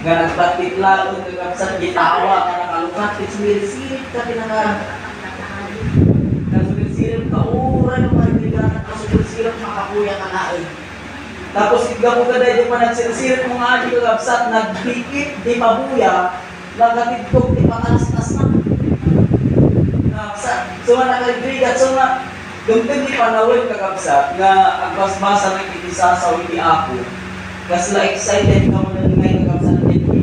nga nagpatitlaon kakabsat gitawa nga nakalukat sirit ka nasulit-sirit ka ura ng mga kaibigan nasulit-sirit makakuya ka na tapos ikaw mo ka dahil pa nagsirit mga adi kakabsat nagdikit di mabuya nagatidkog di makalastas na kakabsat so nga nakalibrigat so nga gumtong di panawin kakabsat nga ang basbasa ng itisasaw hindi ako kasla excited ka mo na ngay kakabsat na hindi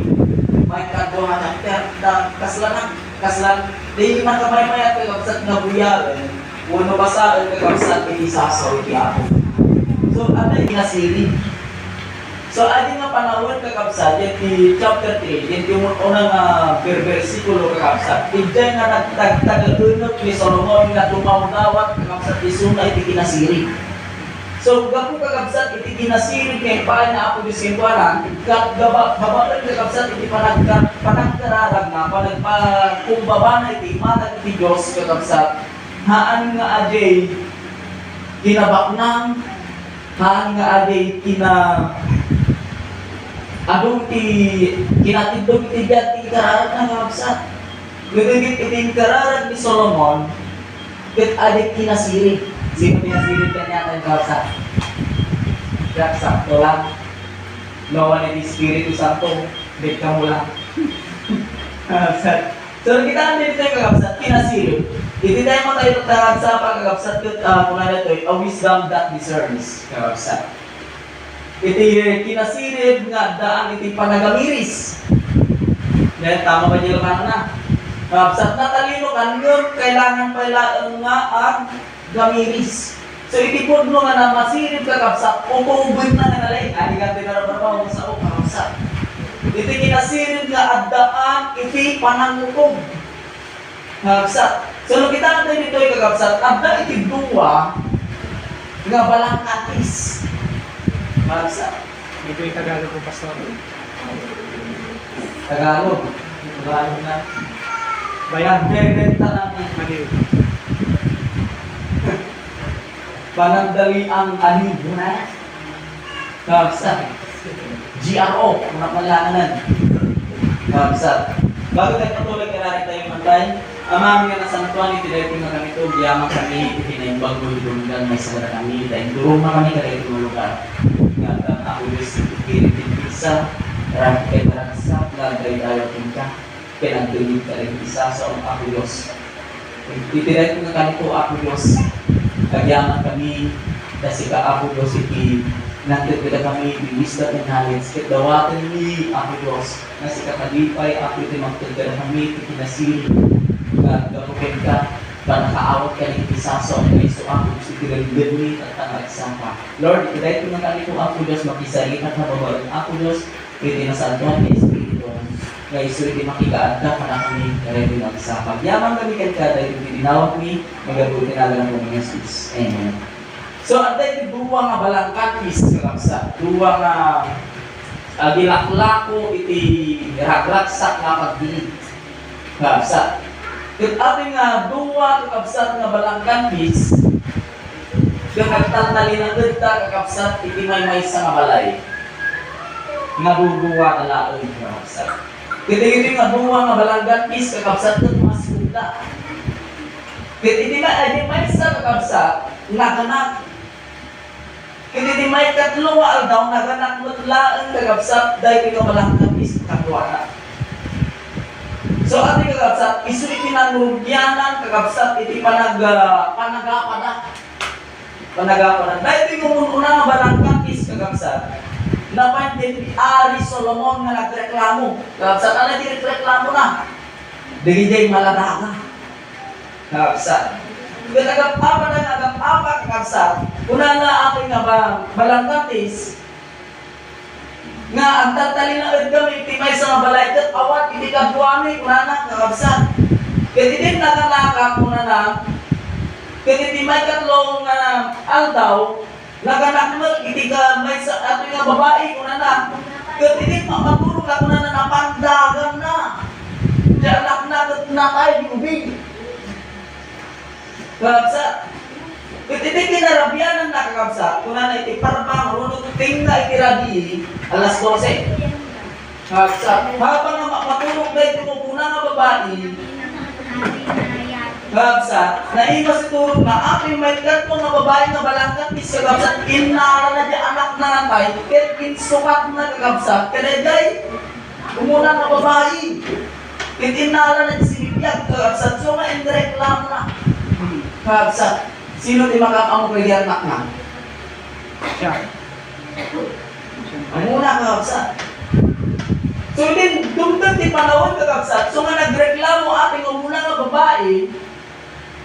may kadwa nga kaslan di makamay-may at kakabsat nga buyalan uno basaan kakabsat itisasaw hindi ako so ano yung nasiri so adi nga panahon kakabsat yan di chapter 3 yan yung unang versikulo kakabsat idyan nga nagtagtagalunok ni Solomon nga tumawdawat kakabsat isunay iti kinasiri so gapo kakabsat iti kinasiri kay paan na ako disimpuanan babalan kakabsat iti panagkararag na panagpakumbaba na iti matag iti Diyos kakabsat haan nga ajay kinabaknang haan nga ajay adong kinatindog iti biat iti kararag na kakabsat gagagit iti kararag ni Solomon ket adik kinasiri sino pinasiri ka niya ang kakabsat sakto lang lawan iti Espiritu Santo bit ka mo lang kakabsat so kita ang dito yung kakabsat kinasiri iti tayo mo tayo sa pagkakabsat kung ano ito a wisdom that discerns kakabsat iti kinasirib nga daan iti panagamiris. Dahil tama ba niyo na? Kapsat na talino kanyo, kailangan pala nga ang gamiris. So iti pudlo nga na masirib ka kapsat, upubod na nga nalay. Ani ka tinarabaw mo sa kapsat. Iti kinasirib nga addaan iti panangukog. Kapsat. So nung kita natin dito yung kakapsat, adda iti duwa nga balang katis. Marsa. Ito yung Tagalog ko, Pastor. Tagalog na. Bayan. Bebenta namin. Maliw. Panandali ang alibo na. Kapsa. GRO. Mga palanganan. Kapsa. Bago tayo patuloy kailangan tayo mantay. Amami nga na santuan iti dahil nga kami ito. Diyaman kami iti na yung bago yung may sagara kami. Dahil duruma kami kada ito lugar. Ngatan ako yung spirit in pizza, rang kay marasap, nagay ayaw ka, pinagdulig ka rin isa sa ako Diyos. Itiray ko nga kanito ako Diyos, kagyaman kami, kasi ka ako Diyos, nandit ka kami, wisdom and knowledge, kitawatan ni ako Diyos, nasi ka kalipay, ako iti magtagdara kami, itinasili, gapukin ka, panakaawat ka ng isaso ang Kristo ako gusto itigalagad ni at tangagsaka. Lord, itiday ko nga kami kung ako Diyos makisari at nababalan ako Diyos iti nasantuan ni Espiritu nga iso iti makikaan ka para kami karemi nagsaka. Yaman kami kan dahil iti dinawag ni magabuti na lang ng Jesus. Amen. So at dahil duwa nga balangkatis kalapsa, duwa nga gilaklako iti ragraksak nga pagdilig kalapsa. Ket ating duwa kakabsat nga balangkatis kakagtaltali na dagta kakabsat iti may sa nga balay nabubuwa talaoy kakabsat ket iti nga duwa nga balangkatis kakabsat ket masudla ket iti may sa kakabsat naganak ket iti may katlo nga aldaw naganak mutlaan kakabsat dahil iti balangkatis kakatuana. So ating kakabsat, isu itinanugyanan kakabsat iti panagapada. Dahil iti kumununa nga balangkatis kakabsat, napan din Ari Solomon nga nagreklamo. Kakabsat, ano iti reklamo na? Digijay maladaga. Kakabsat. Agap-apa na agap-apa kakabsat, kuna na ating nga balangkatis, nga ang tatali na ed kami iti may sa balay ket awat iti kabuami kunana kakabsat ket iti nakalaka kunana ket iti may katlong aldaw naganakmel iti may sa ato nga babae kunana ket iti makatulog ka kunana napandagan na di anak na ket natay di ubig kakabsat ket iti kinarabianan na kakabsat kunana iti parbang runod tingna iti rabi alas 12. Habang matulog na ito kung una nga babae, Gabsa, naimas turog na aking may katmo nga babae nga balangkat is kagabsa, inara na di anak na natay, ket insukat na kagabsa, kadayday, umuna nga babae, ket inara na di sinibiyag kagabsa, so nga indirect lang na. Gabsa, sino di makakamo kay anak na? Siya. Umuna kagabsa. So din, dumdum di panahon kagabsa, so nga nagreklamo ating umuna nga babae,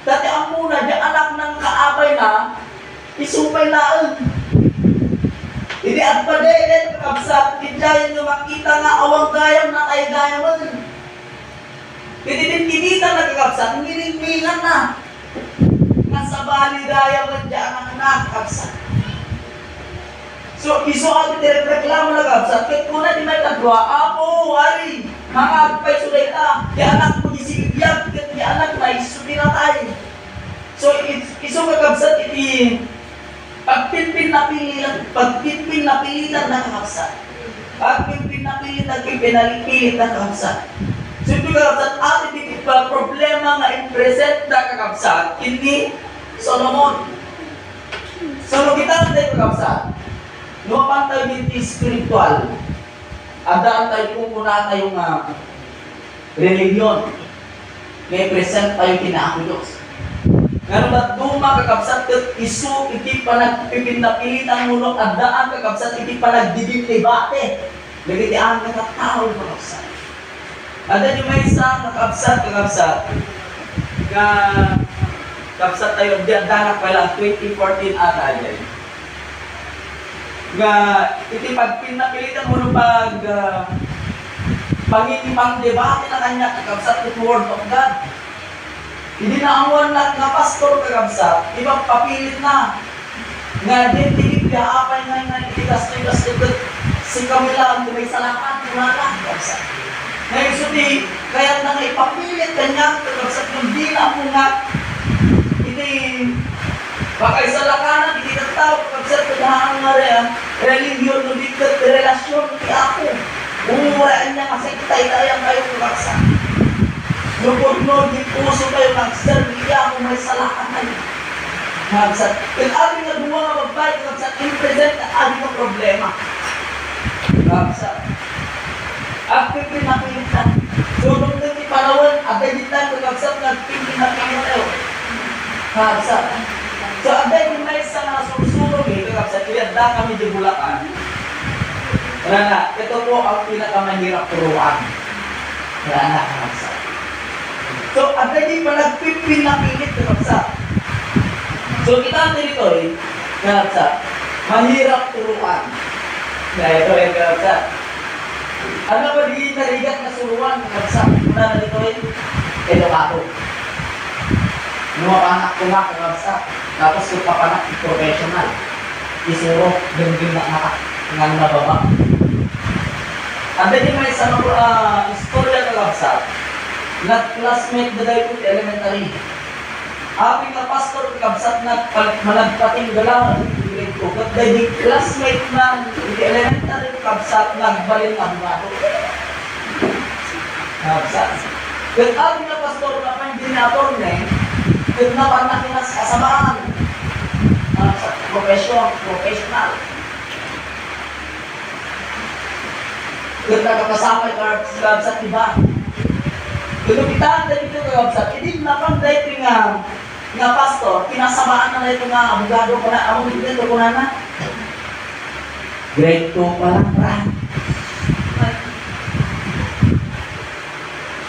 dati ang muna, di anak ng kaabay na, isupay laang. Hindi at padayden, kakabsat, kitlayan nyo makita nga awang gayam na kay gayaman. Hindi din kinita na kakabsat, ngiling-ngilan na. Nasa bali gayaman di anak na kakabsat. So, iso ang reklamo na kakabsat, kaya kuna di may kagwa, ako, wari, mga agpay suday ka, di anak mo gisigiyag, di anak na isuti na tayo. So, iso kakabsat, iti pagpinpin na pilitan na kakabsat. Pagpinpin na pilitan na kakabsat. So, ito kakabsat, atin iti problema nga i-present na kakabsat, hindi Solomon. So, kita tayo kakabsat, lumapan tayo dito spiritual. Adaan tayo kung muna tayong religion. May present tayo kinaako Diyos. Ngayon ba't duma kakabsat isu, iti pa nagpipinapilit ang mulong adaan kakabsat, iti pa nagdidibate. Lagi ti ang nakatao kakabsat. Ada yung may isang kakabsat, kakabsat tayo, di adanak pala, 2014 ata dyan. Nga, iti pag pinapilitan mo pag pangipang debate na kanya kakabsat with word of God. Hindi na amuan na pastor kakabsat, ibang papilit na. Nga din, tinipya, apay nga itigas-tigas si Camila ang may salamat, kumala kakabsat. Ngayon suti, kaya na nga ipapilit kanya kakabsat, kung di na mo nga, iti baka isalakanan, hindi na tao kakabsat, kadahaan nga rin, religion, nulikat, relasyon, ti ako. Umuraan niya kasi kitay-tayang kayo kakabsat. Lupod-lod, di puso kayo ng serbiya kung may salakan kayo. Kakabsat, kung ating nga buwa nga babae, kakabsat, in-present na ating ang problema. Kakabsat. At pipinapilitan. So, nung hindi panawan, agaditan, kakabsat, nagpipinapilitan kayo. Kakabsat. So, agad yung may isang nasusunod eh, kakabsat, iyanda kami di Bulacan. Wala na, ito po ang pinakamahirap turuan. Wala na, kakabsat. So, agad yung nagpipinapilit, kakabsat. So, kita natin ito eh, kakabsat, mahirap turuan. Kaya ito eh, kakabsat. Ano ba di narigat na suruan, kakabsat? Muna na dito eh, edukado. Numapanak ko nga, kakabsat. Tapos kung papanak, professional. Isuro, ganyan na nababa. Ang din may isang istorya kakabsat, nag-classmate na dahil ko elementary. Aking na pastor kakabsat na malagpating galaw, at dahil classmate na elementary kakabsat, nagbalin na bumato. Kakabsat. At aking na pastor na pang-dinator na kung napanakinas kasamaan. Professional. Kung nagkakasama kakabsat iba. Kung kita ang dito kakabsat, hindi napanday ito nga pastor, kinasamaan na ito nga abogado ko na, among dito ko na. Grade 2 pa lang, pra.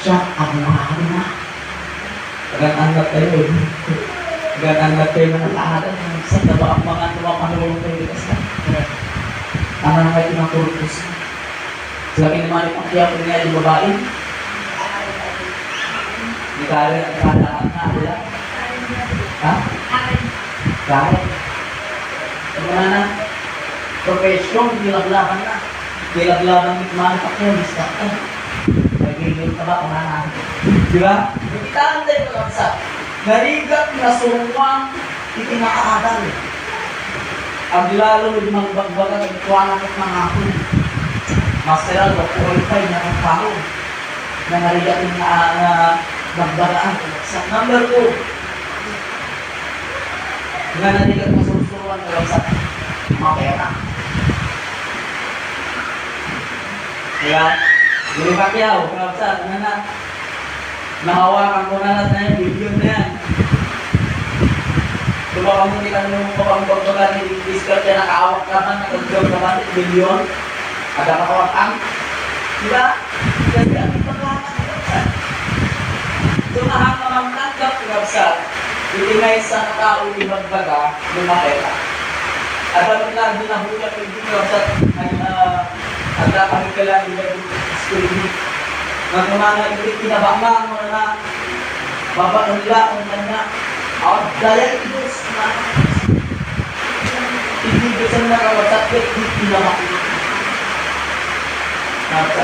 Siya, abogado na. Pagkatanggap kayo eh. Pagkatanggap kayo ng nakaaral. Sa taba ang mga tumapanulong kayo dito sa. Tama na kayo tinatulog sa. Lagi naman yung kaya po niya yung babae. Di kaya at kadaan na nila. Ha? Kaya. Ano na? Profesyon, gilaglaban na. Gilaglaban ng mga kapatid. Nagigil ka ba kung na? Di ba? Kita tayo kakabsat. Narigat na suruang itinakaaral. Ang lalo yung mga bagbagan at ituwanan at mga hapon. masteral o qualify na ng tao na narigatin na magdaraan sa number 2 nga narigat masusuruan sa mga pera. Kaya, Guru Pacquiao, sa na nahawakan ko na natin yung video na yan. Diba kung hindi ka nung kapag-pagbaga ni Discord na nakaawak naman, nakag-job naman, bilyon, ada makawak ang, diba? Kasi ang ipaglakas ng kapsat. So, nahangamang-tanggap ng kapsat, itingay sa tao ibagbaga ng maketa. At ang lagi na hula ng kapsat, at kami kailangan yung school week. Magmana ito, kinabamang mo na, babaunla ang kanya, at daya ito na ibigisan na kawasakit di pinamakin.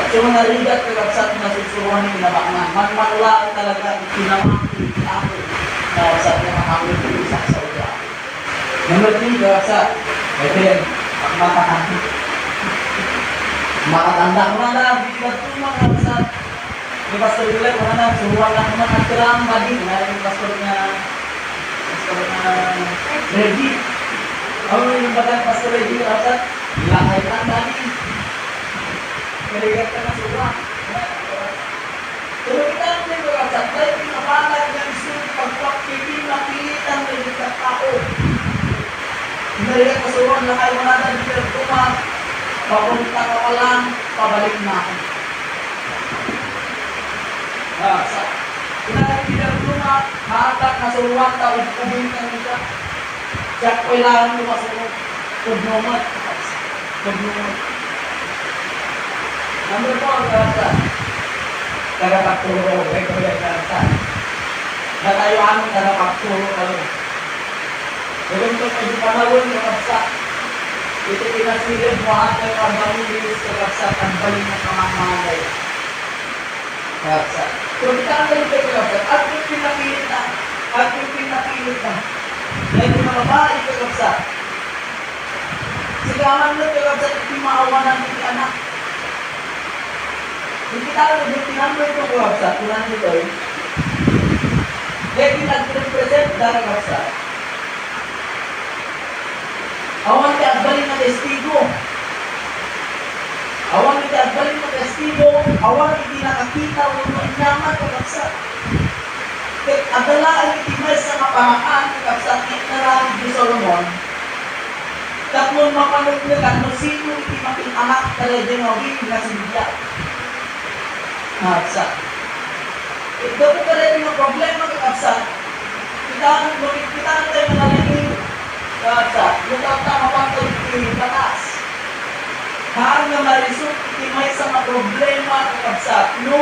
So narigat kawasat na susuruhan ni pinamakman. Magmala talaga pinamakin ako kawasat na makawin ko isa sa uya. Number 3 kawasat. Ito yan. Makatanda ko na bigat ko mga kawasat. Yung pastor ulit, suruhan lang naman ang tirang badi. Yung pastor na Reggie. Ang yung bagang Pastor Reggie Rasat, ilakay lang dali. Kaligat ka na suwa. Pero kita ang mga Rasat, dahil pinapalag ng isun pagpapili makilitan ng mga tao. Kaligat ka suwa, lakay mo na dahil pero tuma, papunta ka pa lang, pabalik na ako. Rasat. Pinagpilang luma, matak na suruan, tawid kuming ka nila. Siya kailangan mo masunod. Tudnomat. Tudnomat. Number 4, kasa. Tagapagturo. Kasa. Natayuan mo, tagapagturo kalo. Ganun ko kayo panawin ng kapsa. Ito pinasilid mo at ang pagbamulis sa kapsa ang balik ng pamamahalay. Kapsa. Kung kita ang galit kayo kapsat, at yung pinapilit na, dahil yung mga babae kayo kapsat, sigaman mo kayo kapsat, hindi maawanan ng anak. Kung kita ang galit, tinamay ko kayo kapsat, kunan nito eh, dahil pinag-represent dara kapsat, awan ka at balik na testigo, awan iti agbalin mo testigo, awan iti nakakita o inaman kakapsat. Adala ang itimay sa mapamaan kakapsat ni Narang di Solomon. Tatlong mapanaglagan mo sino iti making anak talaga ng wing na sinigya. Kakapsat. Ito po talaga yung problema kakapsat. Kita tayo manalangin kakapsat. Yung tama pang iti batas. Hanga marisok, itimay sa mga problema kakabsat, no?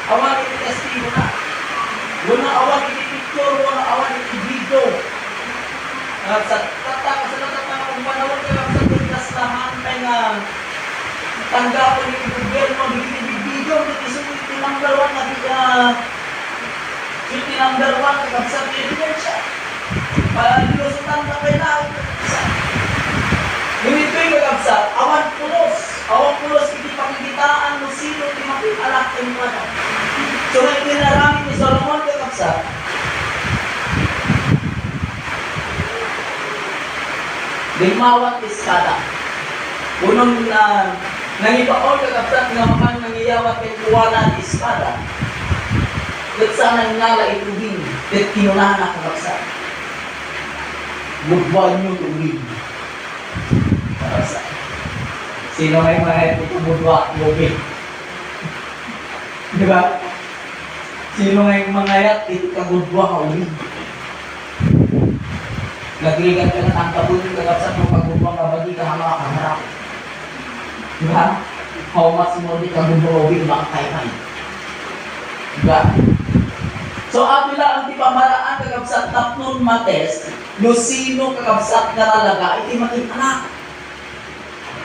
Awan iti testigo na. Wala awan iti picture, wala awan iti video. Kakabsat, sa natatang kung panawag kakabsat, itas naman tayo na tanggapon iti gobyerno, iti video, iti iti number 1 na iti number 1 kakabsat, iti pag-ilusutan na kailangan kakabsat. Ngunit ito'y kakabsat, awan pulos, hindi pakikitaan mo sino di makikalak ng mga. So, may pinarami ni Solomon kakabsat. Limawat iskada. Unang nangibaon kakabsat nga makang nangiyawat kay kuwala iskada. At sana nala ituhin, at kinunahan na kakabsat. Budwan nyo tubig. Sino may mga ito budwa, tubig? Diba? Sino may mga yat, ito ka budwa, tubig. Nagligat ka na ang kabutin kakabsat mo pagbudwa ka ba di ka hama kaharap. Diba? How much more di ka budwa, tubig, makakaimay. Diba? So, ato lang ang tipamaraan kakabsat tatlong matest, no sino kakabsat na talaga, iti making anak.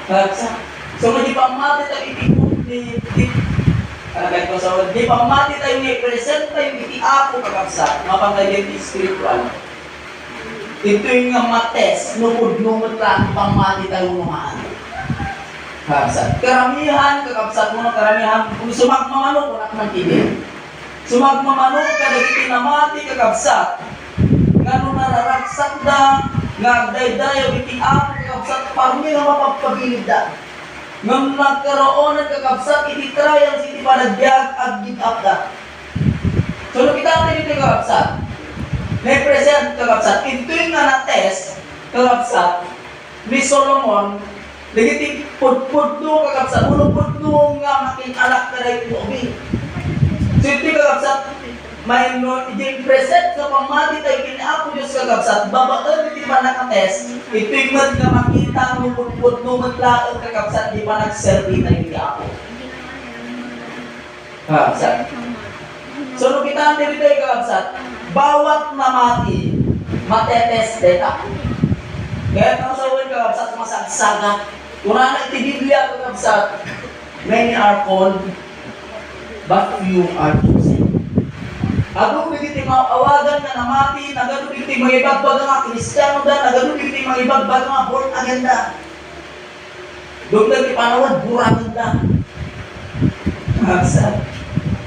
Kakabsat. So, hindi pa mati tayo itikot di pa mati tayo ni present tayo iti ako kakabsat, mapanggayon iti spiritual. ito yung nga mates, nukod-nukod lang pangmati tayo numaan. Kakabsat. Karamihan, kakabsat mo na karamihan, kung sumagmamanok, wala ka ng tibig. Sumagmamanok, kadagiti namati, kakabsat. Nga nung nararagsak na, nga day-dayo, iti ako, kakabsat, parang hindi nga mapapabilid na. Nga nagkaroon ng kakabsat, iti trials, iti panagbiag, at give up na. So, nakita natin ito, kakabsat. May present, kakabsat. Ito yung nga na-test, kakabsat, ni Solomon, nagiti pud-pud-do, kakabsat, ulo-pud-do nga makin-alak ka rin ito, obi. So, ito, kakabsat, may yung present sa pamati tayo kinapo Diyos kakabsat, babaan hindi pa nakatest, ito yung nga makita ng pud-pud-do, matlaang kakabsat, di pa nagservi tayo kinapo. Kakabsat. So, nung kita natin ito yung kakabsat, bawat namati, matetest data. Kaya kung sa ulit kakabsat, masagsaga. Kung na iti Biblia kakabsat, many are called, but few are chosen. Agad bigiti awagan nga namati, agad bigiti mag-ibagbag nga Kristiyano dan, agad bigiti mag-ibagbag nga born again da. Doon na di panawad, buragan da. Kakabsat.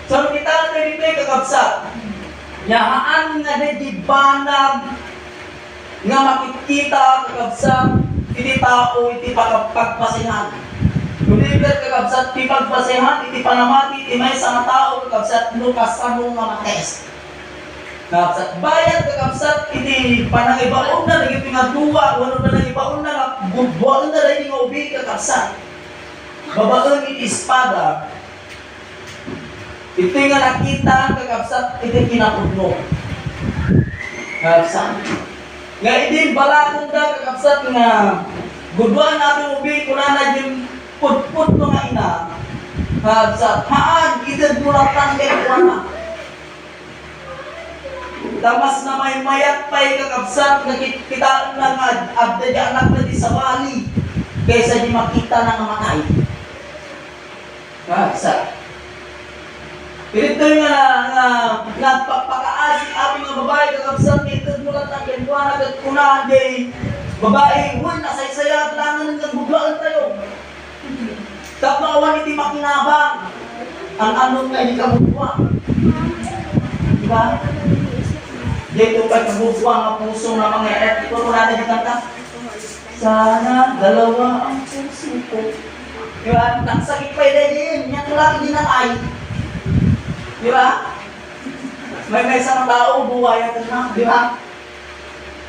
So, kita natin ito yung kakabsat. Yahaan nga na di banag nga makikita kakabsat iti tao iti pagpasihan. Lumigat kakabsat iti pagpasihan iti panamati iti may sa tao kakabsat lukas ano nga matest. Kakabsat bayad kakabsat iti panangibaon na naging pinatuwa wala na nangibaon na bubuan na rin yung ubi kakabsat. Babaon iti espada. Ito yung nakita kakabsat, ito kinapudno. Kakabsat. Nga idin balakon da kakabsat nga guduan natin ubi kung na yung pud-pud nga ina. Kakabsat. Haan, itad mo lang tanggay ko na. Tamas na may mayat pa'y kakabsat, nagkikitaan lang abda di anak na di sa bali. Kaysa di makita na namatay. Kakabsat. Ito yung nagpapakaasik ating mga babae kakabsat ito mo lang ang gantuan agad kunahan day babae, huwag nasaysaya at langan ng buglaan tayo. Tap na awan iti makinabang ang anong nga hindi kabugwa. Diba? Dito pa kabugwa nga puso na mga eret. Ito mo natin yung kanta. Sana dalawa ang puso ko. Diba? Nagsakit pa din. Yan lang din ang ay. Di ba? May isang tao, buhayan ka na, di ba?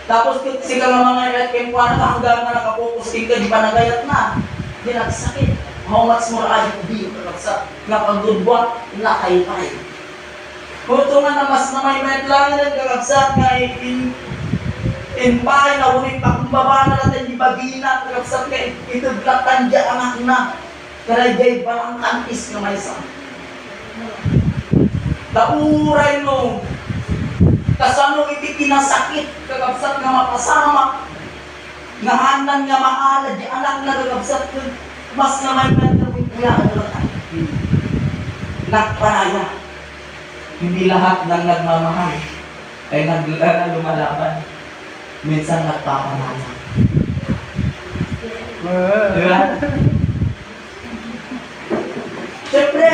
Tapos sila ng mga eretkem kwa na hanggang na nakapokus ka, di ba nagayat na? Di nagsakit. How much more are you to be? Nakagudwa, nakaypay. Kung ito nga namas na may metlangan ng kakabsat nga inpay na ulit pakumbaba na natin di bagina kakabsat nga itudlatan dyan anak na. Karayay parang kantis nga may isang. Tauray mo, kasano iti kinasakit, kakabsat nga mapasama, nga hanan nga maala, di anak na kakabsat, mas nga may mental kuya, ano lang, nagparaya. Hindi lahat ng nagmamahal ay lumalaban. Minsan nagpapanaya. Diba? Siyempre,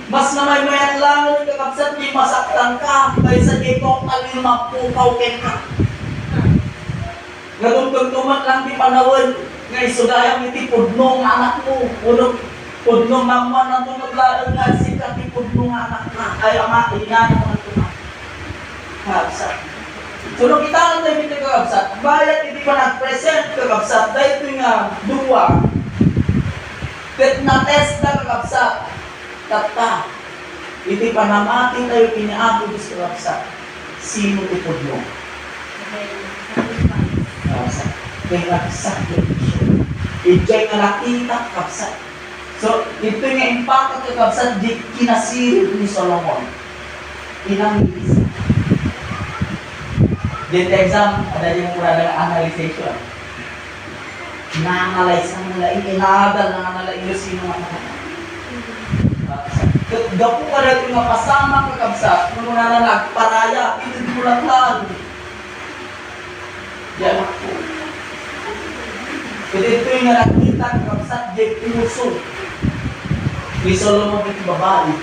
mas na may mayan lang ng kakabsat, di masaktan ka, kaysa di total yung mapukaw ka. Nagtugtumat lang di panawin, nga isugayang iti pudnong anak mo, pudnong naman na tumaglaan nga, sikat iti pudnong anak na, ay ama, ina naman ito na. Kakabsat. So, nung kita natin iti kakabsat, bayat iti pa nag-present kakabsat, dahil ito nga duwa, ket na-test na kakabsat, tata, iti panamati tayo kiniapo Diyos kakabsat. Sino tipod mo? Kakabsat. Kaya nagsakit siya. Ijay nga nakita kakabsat. So, ito nga impacto kakabsat di kinasirit ni Solomon. Inangis. Dito exam, ada yung mura ng analyzation. Na-analyze ang nalain, inadal na nalain yung sino ang nakakita. Gapo ka rin yung makasama kakabsat, nung na nagparaya, ito lang lang. Yan ako. Kasi ito yung nakita kakabsat di puso. Ni Solomon ito babae.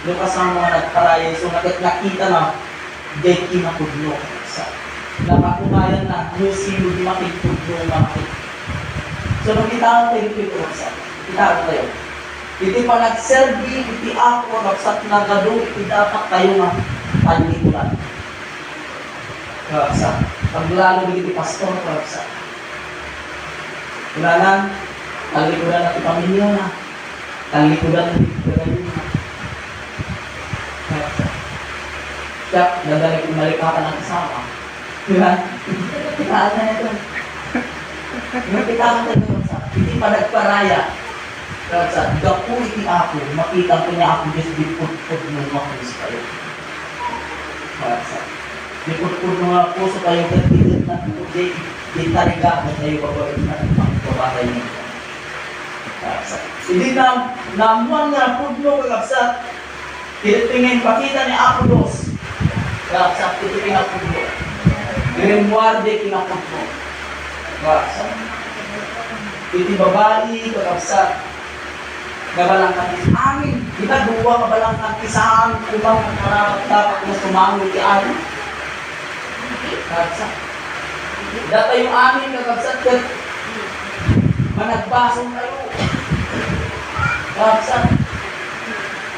Yung kasama mga nagparaya. So nakita na di kinapudlo. Napakumayan na yung sino di makipudlo makip. So nakita ko tayo dito kakabsat. Kita ko tayo. Iti pa nagserbi, iti ako kakabsat na gado, iti dapat tayo na panlikulan. Kakabsat. Paglalo iti pastor kakabsat. Unanan, talikudan natin pamilya na. Talikudan natin pagkain na. Siya, nagdalik umalikapan ang kasama. Diba? Kitaan na ito. Yung kitaan na ito, hindi pa nagparaya. Sa dapo iti ako, makita ko niya ako just diput-put ng mga puso kayo. Diput-put ng mga puso kayo, gantitin na ito, di tariga na tayo babae na pagbabatay niyo. Hindi na namuan nga pudlo kakabsat. Tinitingin pakita ni Apolos. Kakabsat, ito pinapudlo. Grimoire pinapudlo. Kakabsat. Iti babae kakabsat. Kabalang katis amin. Kita dua kabalang katisaan kumang karapat dapat na sumangon di amin. Kakabsat. Data yung amin kakabsat kat managbasong kayo. Kakabsat.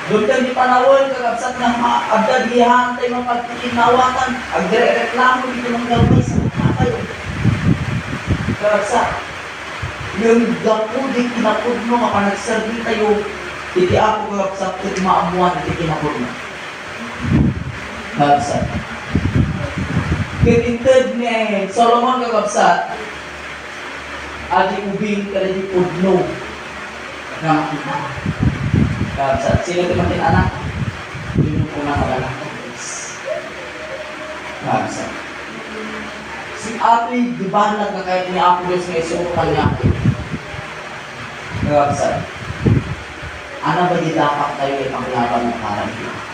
Doon ka di panawon kakabsat na agdagihan tayo mapagkikinawatan. Agre-reklamo dito ng gawin sa mga kayo. Kakabsat. Yung gapo di kinapudno kapag nagserbi tayo. Iti ako kakabsat kat maamuan iti kinapudno. Kakabsat. Kitintid ni Solomon kakabsat, adi ubing kada di pudno na makita. Kakabsat, sino ito matin anak? Yun yung unang magalang kakabs. Kakabsat. Si ati, di ba nagkakait ni Apolos nga isurukan niya? Kakabsat. Ano ba di dapat tayo ay panglaban ng parang niya?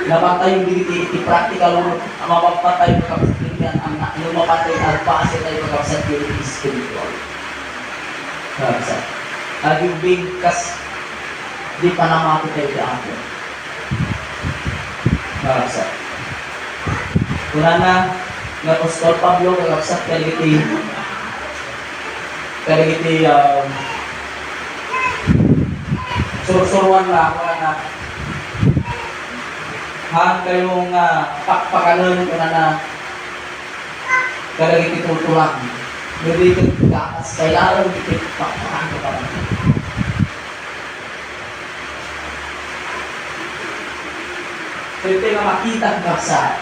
Dapat tayong iti practical mo, mapapatay mo kapsat ang lumapatay at paase tayo kapsat yung spiritual. Kapsat. At yung bigkas, di pa namati tayo sa akin. Kapsat. Kuna na, Apostol Pablo, kapsat, karigiti, sursuruan na, kuna na, han kayong pakpakalan ko na karagit itutulang. Hindi ito kakas. Kailangan ito pakpakalan ko pa rin. So ito yung makita ang kaksa.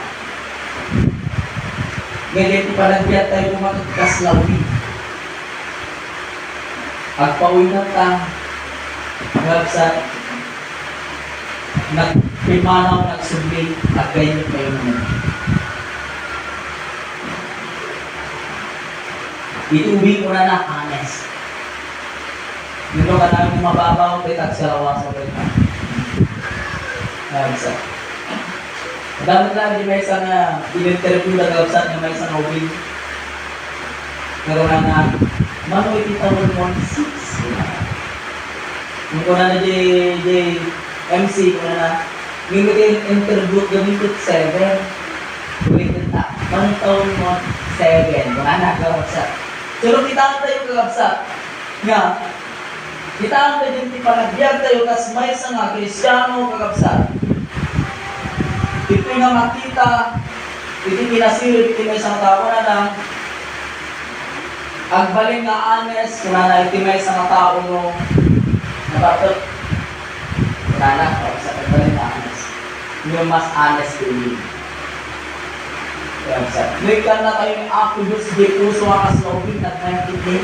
Ganyan ipalagyan tayo kumakagkas lawi. Agpawin na tang kaksa. Nagpimanaw, nagsubli, at ganyan kayo naman. Itubig ko na honest. Dito ka namin mababaw, kita sa berita. Nagsa. Dapat lang di may isang in-interview na gawsat na may isang ubing. Pero na manoy kita 116. Yung ko na MC ko na gamitin interview gamitin 7 gamitin na 1 taon mo 7 kung anak kakabsat so kita tayo kakabsat nga kita tayo din tipalagyan tayo kas may sa nga Kristiyano kakabsat ito nga makita iti pinasirip iti may isang tao na lang agbaling nga honest kung na iti may isang tao no nabatot Nana, sa pagbalin na honest. Yung mas honest to you. May ka na tayo ng Apolos, di puso ang kaslobin at 19 din.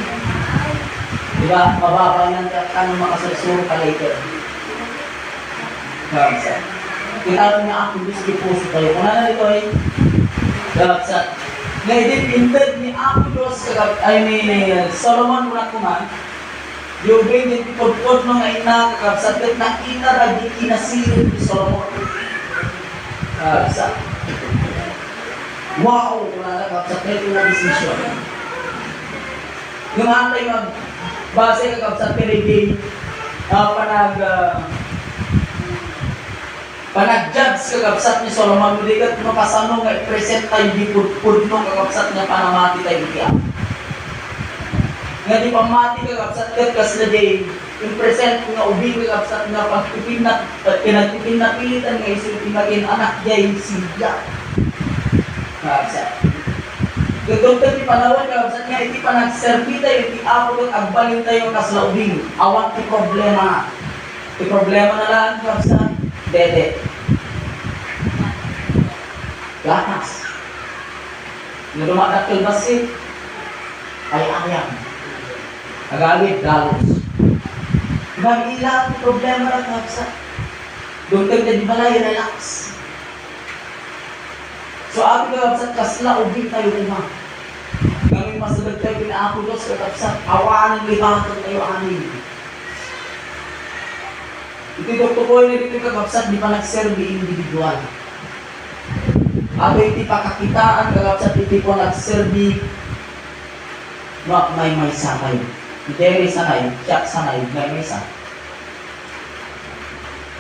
Diba? Mababa ng tanong makasusuro ka later. Kita ng Apolos, di puso tayo. Kung na ito ay ngayon, inted ni Apolos, ay ni Solomon muna kuman, yung ganyan pagpod mga ina, kakabsat, nakita na di kinasirin ni Solomon. Wow! Wala na kapsat na ito na decision. Yung hantay mag base ka kapsat pinigay panag-judge ka kapsat ni Solomon Muligat mapasano nga i-present tayo di pudno ka kapsat niya panamati tayo diya. Nga di pamati ka kapsat ka kas na day i-present nga ubi ka kapsat nga pinagpipinapilitan nga isipin maging anak diya siya. Kapsat. Gagawin ka di panawan ka kapsat nga iti panagserbi tayo iti apo kang agbalin tayo kas laubing. Awang ti problema. Ti problema na lang kapsat. Dede. Gatas. Nga dumagat kang basit, ay ayam. Nagawid, dalos. Mag-ilang problema lang kapsa. Doon kang na di balay, relax. So, abi ka kapsa, kasla, ubing tayo uma. Kami masalag tayo pinaapulos ka kapsa, awanan libatang tayo anin. Ito doktor ko na dito kakapsat, di pa nagserbi individual. Aba iti pakakitaan kakapsat, iti po nagserbi may sakay. Hindi sanay, siyak sanay, may sa.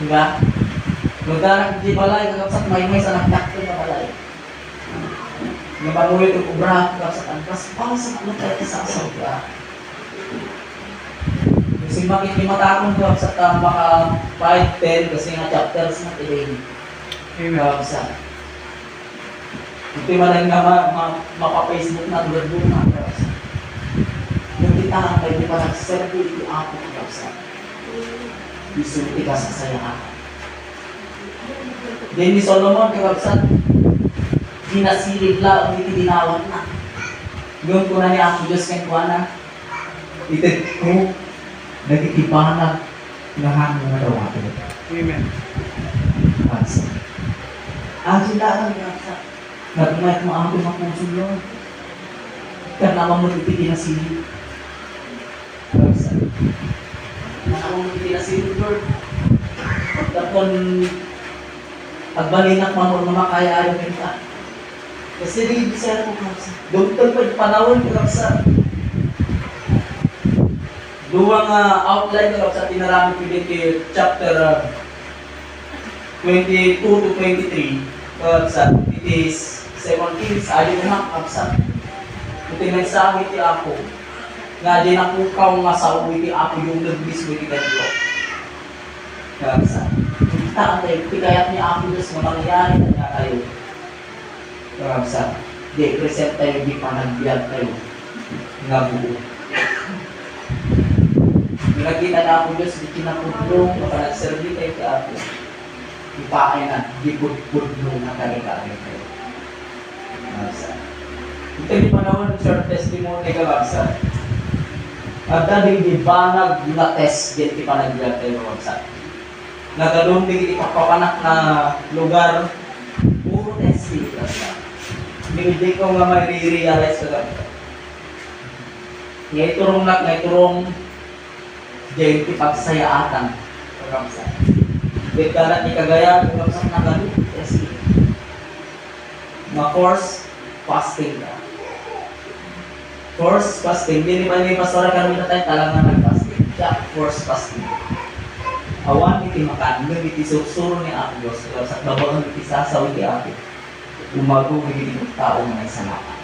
Diba? Magdanak di balay, kakapsat may sa nagdakto na balay. Nabanulit yung ubra, kakapsat, angkas, para sa mga tayo sa asaw. Kasi makikimatakon ko sa maka 5-10 kasi nga chapters na today. Sa ito man nga maka-Facebook na tulad doon na. Yung kita ang kayo di pa nagserve ito ako ko sa isulti ka sa sayaan. Then ni Solomon kakabsat, dinasilid lang ang itidinawan na. Yung kuna ni ako Diyos kang kuha na, itid ko, nagtitipanag na hanggang na daw ako. Amen. Pansa. Sila ang nasa. Nagmayat mo ako ng puso yun. Karena mo tititi na sili. Pansa. Karena mo tititi na sili, Lord. Tapon, pagbalinak mo na makaya ayaw kita. Kasi rin, sir ko kansa. Doon pa panahon ko kansa. Duwang outline ko sa tinarami ko dito chapter 22 to 23 sa it is 17 sa ayon na kapsa. Ito mensahe ti ako nga di napukaw nga sa uwi ti ako yung nagbis mo ti kanyo. Kapsa. Kita ang tayo, pikayat ni ako Diyos na mangyayari na nga kayo. Kapsa. Di present tayo, di panagbiag tayo. Nga buo. Nakita na ako Diyos, di kinapudlong, mapanagserbi kayo ka ako. Ipaay na, di pudlong na kagagagay kayo. Mabsa. Ito di panahon ng short testimony ka, Mabsa. At dahil di banag na test, di panagbiag kayo, Mabsa. Nagalong di ipapapanak na lugar, puro testing, Mabsa. Hindi ko nga may-realize ka, Mabsa. Ngayon turong Diyan ipagsayaatan. Pagkamsa. With kalat ni Kagaya, pagkamsa na gano'n. Yes. Ma-force fasting ka. Force fasting. Hindi ba ni Pastora kami na tayo talagang nag-fasting. Siya, force fasting. Awan iti makan. Nung iti sursuro ni Ako Diyos. Sa babagang iti sasaw iti Ako. Umago iti tao na isalakan.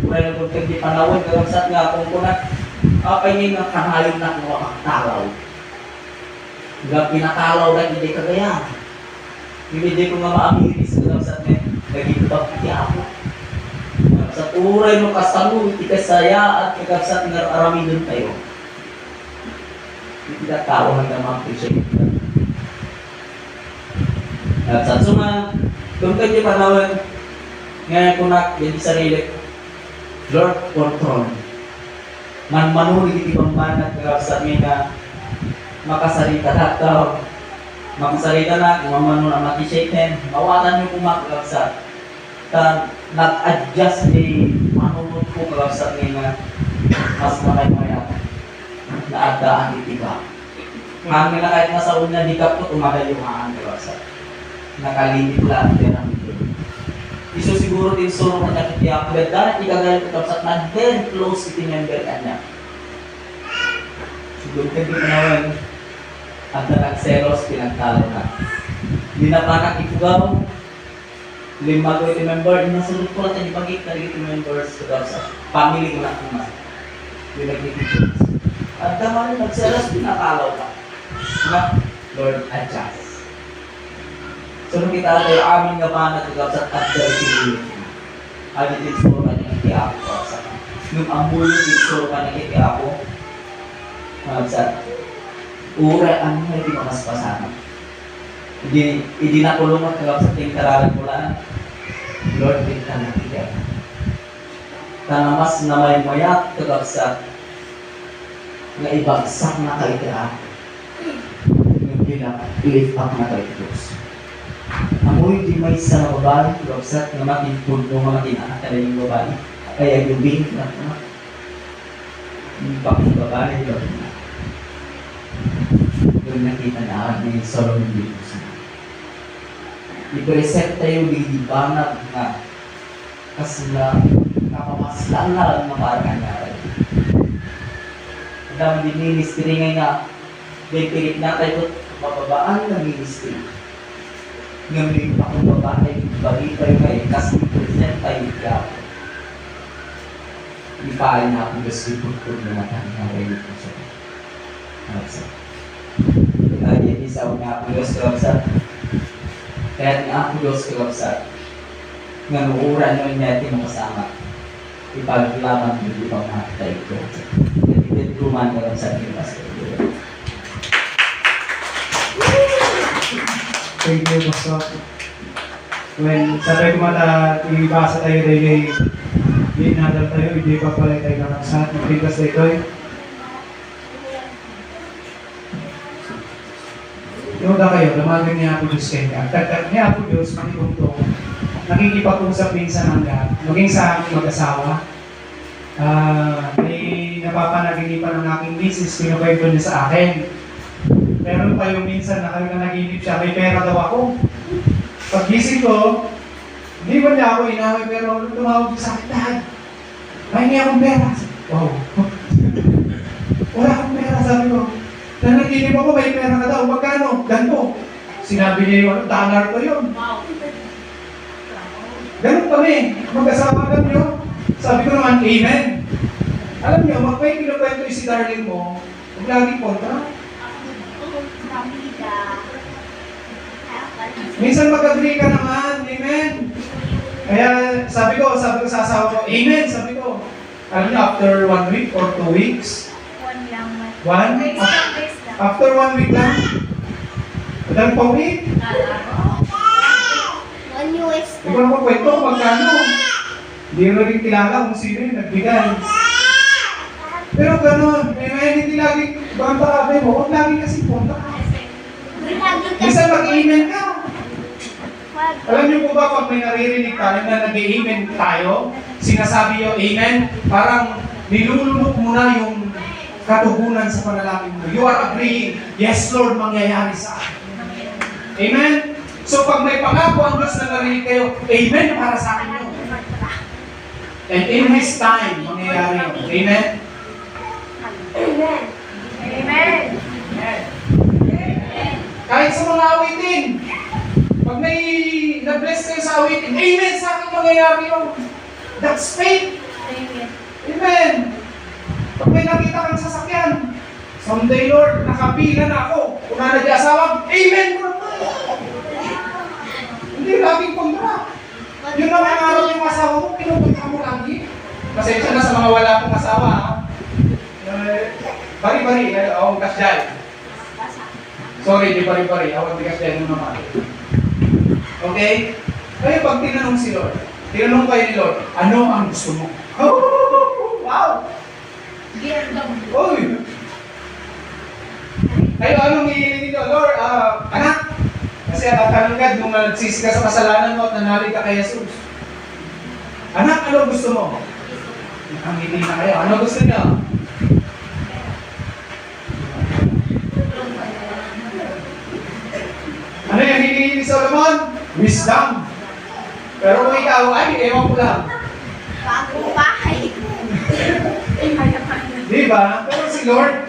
Well, kung hindi panawin, kagamsat nga kung kunat kanya nga kahayon na kung makakatalaw. Hanggang pinatalaw na hindi kagaya. Hindi ko nga maamiris ko lang sa atin. Nagigibag iti ako. Sa turay mo kasalo, iti kasaya at kagabsat nga arami doon tayo. Hindi ka tao hanggang ma-appreciate. At sa suma, kung kayo panawin, ngayon ko na, hindi sarili, Lord, control. Manmanuli iti pambanat sa amin na makasarita na ito. Makasarita na, kung mamano na matisyaten, mawalan nyo kung makakabsat. Nag-adjust di manunod ko kakabsat ngayon na mas makay-maya na adaan iti ba. Hangin na kahit nasa una di ka po, umagay yung haan kakabsat. Nakalimit lang din ang ito. Iso siguro din suro ka niya kaya dahil ikagalit ka sa na very close iti member ka niya. Siguro ka di panawan at nagselos pinagtalo na. Di na pa nakipugaw. Lima ko iti member, nasunod ko lang tayo pagkita iti members sa family ko na kuma. Di nagkikita. At tama rin nagselos pinakalaw ka. Na Lord adjust. So, kita tayo amin nga pa nagkakapsat at dahil adi din suro ka niya kiti ako. Nung ambulo din suro ka niya kiti ako, magsat, ura, ano nga hindi makaspasana. Hindi na kulong at kakapsat yung karalan mo lang. Lord, din ka na kiti ako. Tanamas na may mayat kakapsat nga ibagsak na kiti ako. Yung bilang, lift up na kiti Diyos. Amoy di may sa babae, kapsat nga makinpud mo anak ka yung babae. Kaya yung bing na ito. Yung bakong babae, yung nakita na ni Solomon dito sa i-present tayo di banag na kasi na kapamaslan na lang makarang natin. Ang dami din ministry ngayon na may pilit na tayo mababaan ng ministry. Ngayon akong babae, bali tayo kayo, kasi present tayo ikaw. Ipain na akong gusto ipagpag na natangyari dito sa Kapsat. Kaya isa ako nga akong gusto Kapsat. Kaya nga akong gusto Kapsat. Nga nuura nyo niya mo kasama. Ipaglaman ko di ba makita ito. Kaya kuman ka lang sa akin Pastor. Thank you, Pastor. When sabi ko mata, ibasa tayo dahil hindi nadal tayo, hindi pa pala tayo nakakasat. Magbigas tayo ito. Yung na kayo, lumagan niya ako Diyos kayo. Tagtag niya ako Diyos, makikungtong. Nakikipag-usap minsan ang lahat. Maging sa aking mag-asawa. May napapanaginipan ng aking misis, pinukwento niya sa akin. Meron pa yung minsan na kami naginip siya, may pera daw ako. Pag-gising ko, hindi ba niya ako inaway, pero tumawag siya sa akin, Dad, may niya akong pera. Wow. Wala akong pera, sabi ko. Nanaginip ako, may pera ka daw. Magkano? Ganto. Sinabi niya yung dollar ko yun. Ganun kami. Mag-asawa lang nyo. Sabi ko naman, amen. Alam nyo, may kinukwento yung si darling mo, huwag lagi kontra. Minsan mag-agree ka naman, amen. Kaya sabi ko sa asawa ko, amen, sabi ko. Alam niyo, after 1 week or 2 weeks? 1 lang. 1? After 1 week lang? Madami pa week? 1 US Hindi ko naman kwento kung magkano. Hindi ko rin kilala kung sino yung nagbigay. Pero gano'n, hindi lagi, baka kami mo, huwag lagi kasi punta ka. Minsan mag-amen ka. Alam niyo po ba pag may naririnig tayo na nag-amen tayo, sinasabi yung amen, parang nilulunok mo na yung katugunan sa panalangin mo. You are agreeing, yes Lord, mangyayari sa akin. Amen? So pag may pangako ang Diyos na narinig kayo, amen para sa akin yun. And in His time, mangyayari yun. Amen? Amen. Amen. Kahit sa mga awitin, pag may na-bless kayo sa awitin, amen sa akin mangyayari yun. That's faith. Amen. Amen. Pag may nakita kang sasakyan, someday Lord, nakapila na ako. Kung na nag-asawa, amen mo naman. Hindi laging kontra. Yun naman ang araw yung asawa mo, pinupunta mo lagi. Pasensya na sa mga wala pong asawa. Bari-bari, awang kasyan. Sorry, di bari-bari, awang kasyan mo naman. Okay? Kaya pag tinanong si Lord, tinanong kayo ni Lord, ano ang gusto mo? Oh, wow! Uy! Kayo, anong hihiling nito? Lord, anak! Kasi katanggad nung nagsisi ka sa kasalanan mo at nanalig ka kay Jesus. Anak, ano gusto mo? Ang hindi na kayo. Ano gusto niyo? Ano yung hihingi ni Solomon? Wisdom. Pero kung ikaw, ay, ewan ko lang. Bagong bahay. Di ba? Pero si Lord,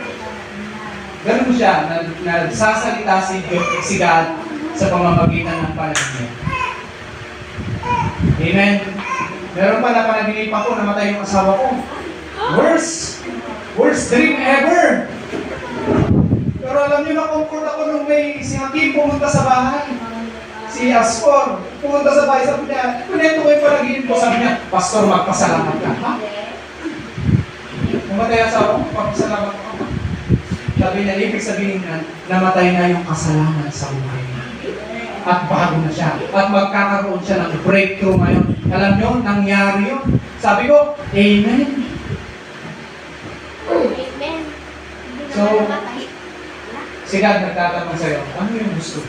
ganun siya, nagsasalita si God sa pamamagitan ng panaginip. Amen. Meron pala panaginip ako, namatay yung asawa ko. Worst dream ever. Pero alam niyo, na-comfort ako nung may si Hakim pumunta sa bahay. Si Ascor, pumunta sa bahay, sabi niya, kunento ko yung panaginip ko. Sabi niya, Pastor, magpasalamat ka. Ha? Namatay ang asawa ko, magpasalamat ka. Sabi niya, ibig sabihin na, namatay na yung kasalanan sa buhay niya. At bago na siya. At magkakaroon siya ng breakthrough ngayon. Alam niyo, nangyari yun. Sabi ko, Amen. Amen. So, si God nagtatanong sa'yo, ano yung gusto?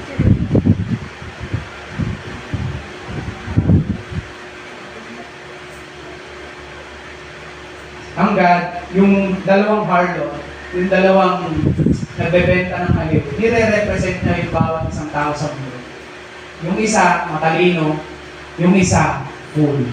Ang God, yung dalawang harlot, yung dalawang nagbebenta ng aliw, nire-represent na yung bawat isang tao sa mundo. Yung isa, matalino, yung isa, fool.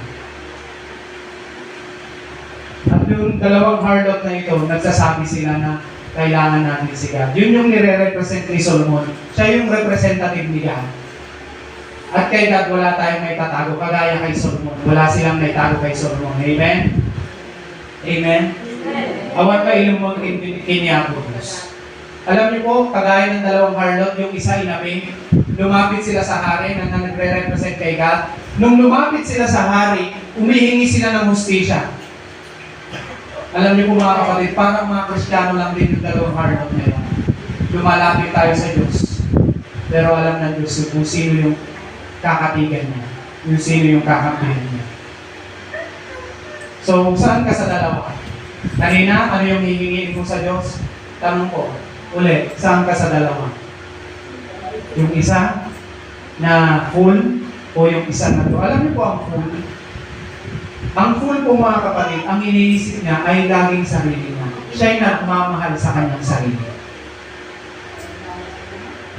At yung dalawang harlot na ito, nagsasabi sila na kailangan natin si God. Yun yung nire-represent ni Solomon. Siya yung representative ni God. At kay God, wala tayong may tatago, kagaya kay Solomon. Wala silang may tago kay Solomon. Amen? Amen? Awan ka ilumon kinyabos. Alam niyo po, kagaya ng dalawang harlot, yung isa inabing, lumapit sila sa hari na nagre-represent kay God. Nung lumapit sila sa hari, umihingi sila ng hustisya. Alam niyo po mga kapatid, parang mga Kristiyano lang din yung dalawang harlot na yun. Lumalapit tayo sa Diyos. Pero alam ng Diyos kung sino yung kakatigan niya. Yung sino yung kakampihan niya. So, saan ka sa dalawa? Kanina, ano yung hihingin mo sa Diyos? Tanong ko, ulit, saan ka sa dalawa? Yung isa na full o yung isa na to? Alam niyo po ang full? Ang full po mga kapatid, ang iniisip niya ay laging sarili niya. Siya'y nagmamahal sa kanyang sarili.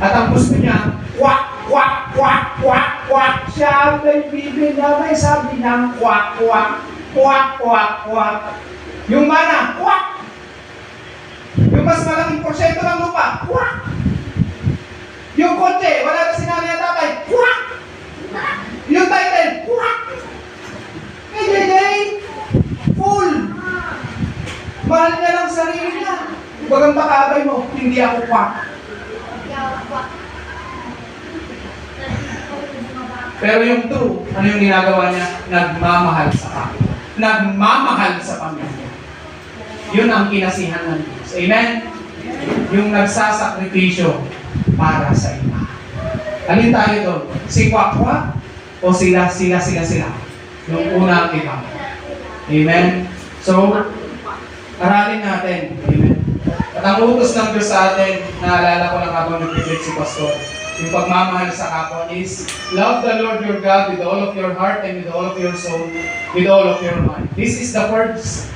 At ang gusto niya, kwak, kwak, kwak, kwak, kwak. Siya ang nagbibig na may sabi niyang kwak, kwak. Kwak, kwak, kwak. Yung mana, kwak. Yung mas malaking porsyento ng lupa, kwak. Yung kotse, wala na sinabi na tatay, kwak. Yung title, kwak. Hey, full. Mahal niya lang sarili niya. Bagang pakabay mo, hindi ako kwak. Pero yung true, ano yung ginagawa niya? Nagmamahal sa kapwa. Nagmamahal sa pamilya. Yun ang kinasihan ng Diyos. Amen? Yung nagsasakripisyo para sa iba. Alin tayo doon? Si Kwakwa o sila? Yung una ang iba. Amen? So, aralin natin. Amen? At ang utos ng Diyos sa atin, naalala ko lang habang nag-preach si Pastor, yung pagmamahal sa kapwa is, love the Lord your God with all of your heart and with all of your soul, with all of your mind. This is the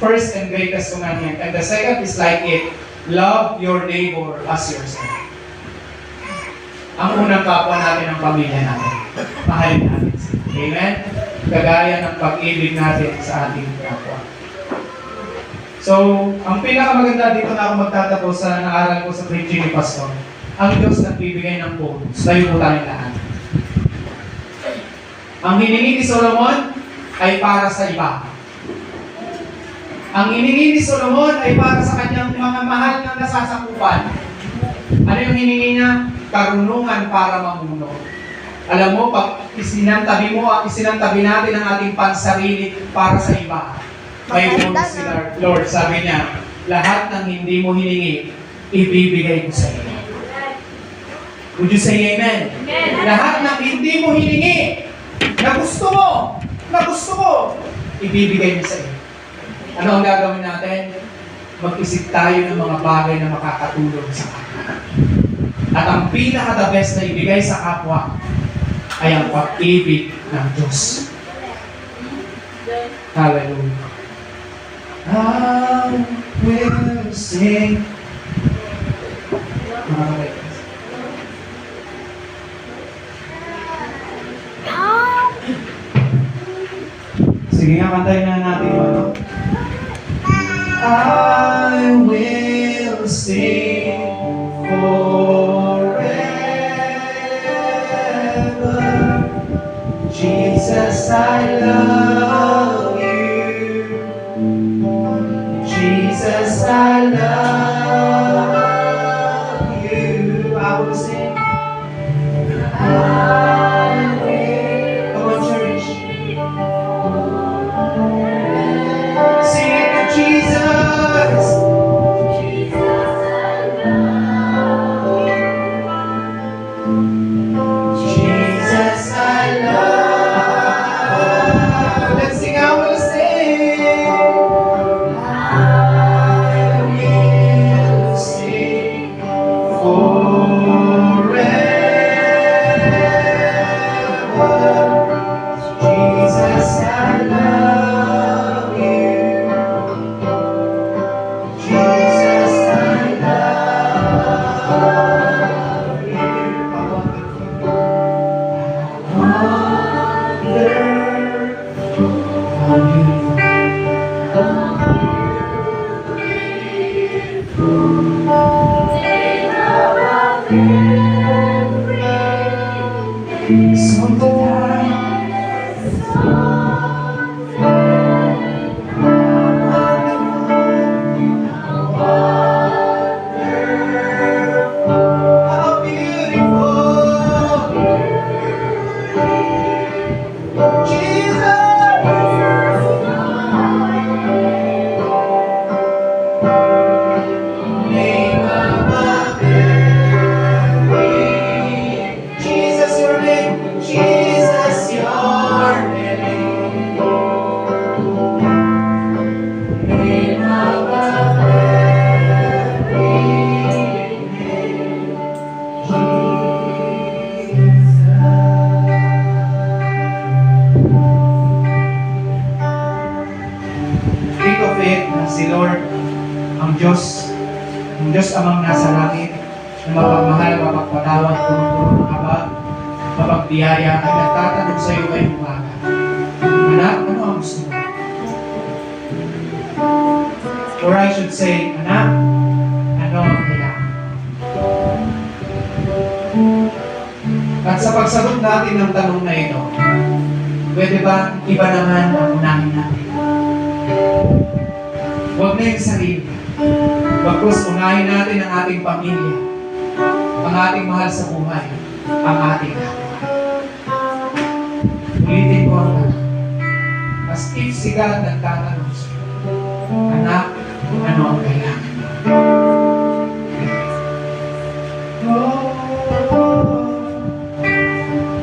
first and greatest commandment. And the second is like it, love your neighbor as yourself. Ang unang kapwa natin ang pamilya natin. Mahalin natin sila. Amen? Kagaya ng pag-ibig natin sa ating kapwa. So, ang pinakamaganda dito na ako magtatapos sa naaral ko sa preaching ni Pastor, ang Diyos nagbibigay ng bonus. Tayo po tayong lahat. Ang hiningi ni Solomon ay para sa iba. Ang hiningi ni Solomon ay para sa kanyang mga mahal na nasasakupan. Ano yung hiningi niya? Karunungan para mamuno. Alam mo, pag isinantabi natin ang ating pansarili para sa iba, may bonus si Lord. Sabi niya, lahat ng hindi mo hiningi, ibibigay ko sa iyo. Would you say amen? Amen? Lahat ng hindi mo hiningi, na gusto mo, ibibigay mo sa iyo. Ano ang gagawin natin? Mag-isip tayo ng mga bagay na makakatulong sa kapwa. At ang pinaka-the best na ibigay sa kapwa ay ang pag-ibig ng Diyos. Hallelujah. I will sing. Sige nga, kantayin na natin yung ano. I will sing forever. Jesus, I love you. Jesus, I love you. I will sing. I will. Come on, church. Sing it to Jesus. Jesus, I love. Let's sing. I will sing. I will sing forever. Jesus, I love you. Jesus, I love you. How beautiful, name above every. Jesus, your name. Jesus, your name. Name above every name. Think of it na si Lord, ang Diyos amang nasa langit, na mapagmahal, mapagpatawad, puro-puro ng habag, mapagbiyaya, ay nagtatanong sa iyo ngayong umaga. Anak, ano ang gusto mo? Or I should say, anak, ano ang kailangan? At sa pagsagot natin ng tanong na ito, pwede ba iba naman ang unahin natin? Huwag na yung sarili. Bagkus unahin natin ang ating pamilya, ang ating mahal sa buhay, ang ating kapwa. Ulitin ko ang tanong. As if si God nagtatanong sa iyo, anak, ano ang kailangan?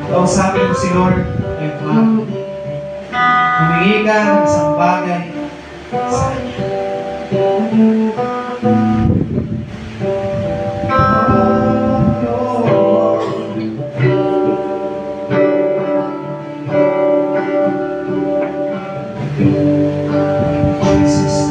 Kausapin mo si Lord ngayong umaga. Humingi ka ng isang bagay sa Kanya. Jesus.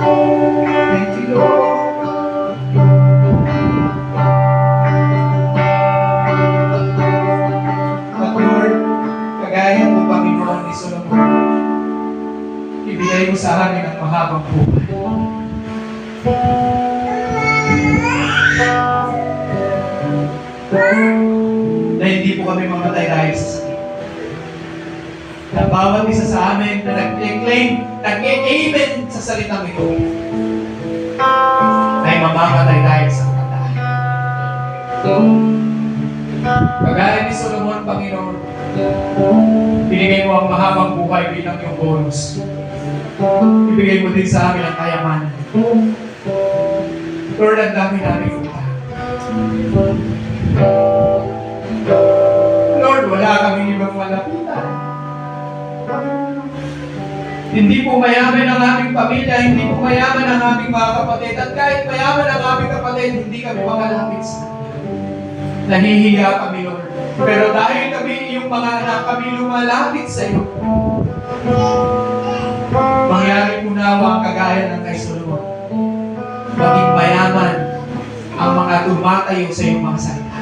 Thank you, Lord. At Lord, kagaya mo, Panginoon ni Solomon, ibigay mo sa amin ang mahabang buhay. Na hindi po kami mamatay dahil sa sakit. Na bawat isa sa amin na nag-claim, nag-amen sa salitang ito, ay mamamatay dahil sa katandaan. Kagaya ni Solomon, Panginoon, binigay mo ang mahabang buhay bilang iyong bonus. Ibigay mo din sa amin ang kayamanan. Lord, ang dami namin utang. Lord, wala kaming ibang malapitan. Hindi po mayaman ang aming pamilya, hindi po mayaman ang aming mga kapatid, at kahit mayaman ang aming kapatid, hindi kami makalapit sa Kanya. Nahihiya kami, Lord. Pero dahil kami, yung mga anak kami lumalapit sa iyo, mangyari po nawa ang kagaya ng kay Solomon. Maging mayaman ang mga tumatayo sa iyong mga salita.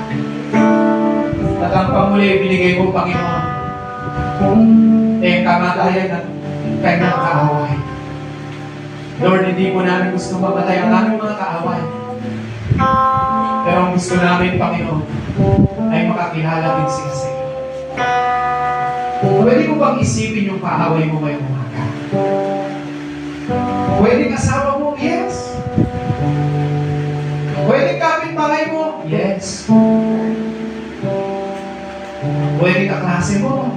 At ang pamuli binigay mo, Panginoon, kamatayan ng kanyang kaaway. Lord, hindi po namin gusto mamatay ang aming mga kaaway. Pero ang gusto namin, Panginoon, ay makakilala din sila sa iyo. Pwede mo bang isipin yung kaaway mo ngayong umaga? Pwede asawa mo? Yes. Pwede kapitbahay mo? Yes. Pwede kaklase mo?